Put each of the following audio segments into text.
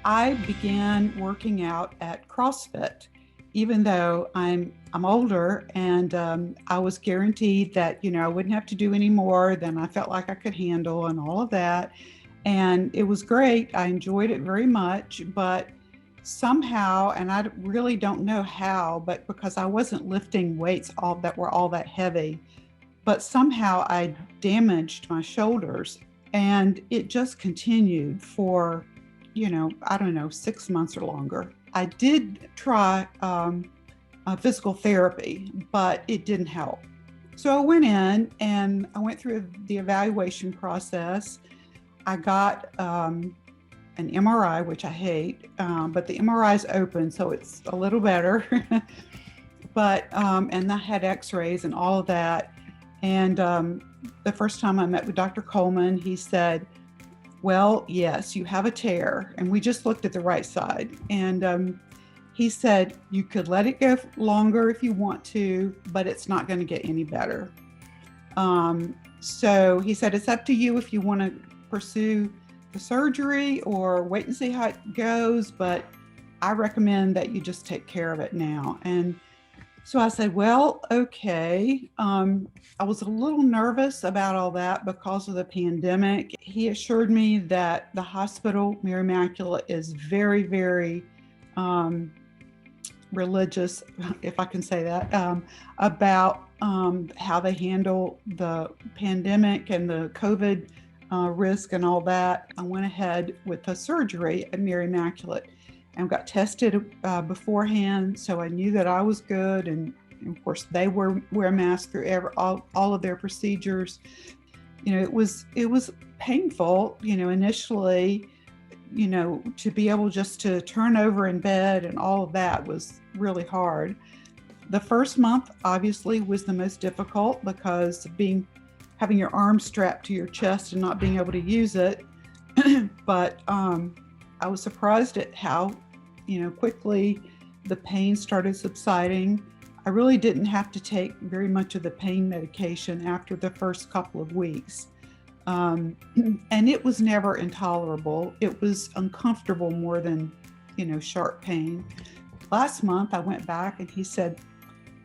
I began working out at CrossFit, even though I'm older, and I was guaranteed that I wouldn't have to do any more than I felt like I could handle and all of that. And it was great. I enjoyed it very much, but somehow, and I really don't know how, but because I wasn't lifting weights all that heavy, but somehow I damaged my shoulders, and it just continued for, I don't know, 6 months or longer. I did try physical therapy, but it didn't help. So I went in and I went through the evaluation process. I got an MRI, which I hate, but the MRI is open, so it's a little better. But and I had X-rays and all of that. And the first time I met with Dr. Coleman, he said, well, yes, you have a tear. And we just looked at the right side. And he said, you could let it go longer if you want to, but it's not going to get any better. So he said, it's up to you if you want to pursue the surgery or wait and see how it goes. But I recommend that you just take care of it now. And so I said, well, okay. I was a little nervous about all that because of the pandemic. He assured me that the hospital, Mary Immaculate, is very, very religious, if I can say that, about how they handle the pandemic and the COVID risk and all that. I went ahead with the surgery at Mary Immaculate and got tested beforehand, so I knew that I was good. And of course, they wear masks through all of their procedures. It was painful, initially, to be able just to turn over in bed and all of that was really hard. The first month, obviously, was the most difficult because having your arm strapped to your chest and not being able to use it. But I was surprised at how quickly the pain started subsiding. I really didn't have to take very much of the pain medication after the first couple of weeks. And it was never intolerable. It was uncomfortable more than, sharp pain. Last month I went back and he said,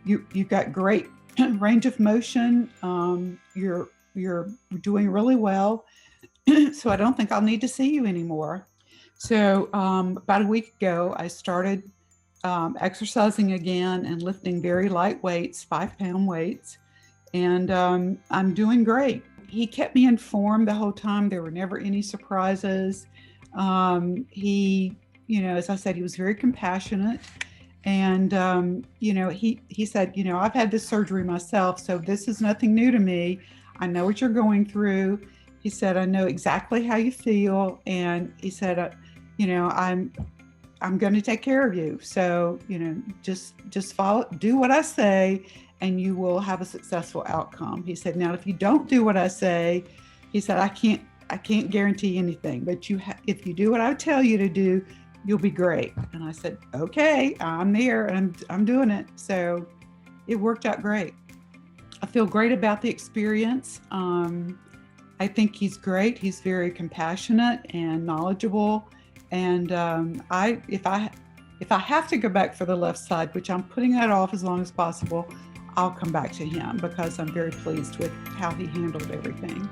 you've got great range of motion. You're doing really well. So I don't think I'll need to see you anymore. So about a week ago, I started exercising again and lifting very light weights, 5-pound weights, and I'm doing great. He kept me informed the whole time. There were never any surprises. He, as I said, he was very compassionate. And, he said, I've had this surgery myself, so this is nothing new to me. I know what you're going through. He said, I know exactly how you feel. And he said, I'm going to take care of you. So, just follow, do what I say, and you will have a successful outcome. He said, now, if you don't do what I say, he said, I can't guarantee anything, but if you do what I tell you to do, you'll be great. And I said, okay, I'm there and I'm doing it. So it worked out great. I feel great about the experience. I think he's great. He's very compassionate and knowledgeable. And if I have to go back for the left side, which I'm putting that off as long as possible, I'll come back to him because I'm very pleased with how he handled everything.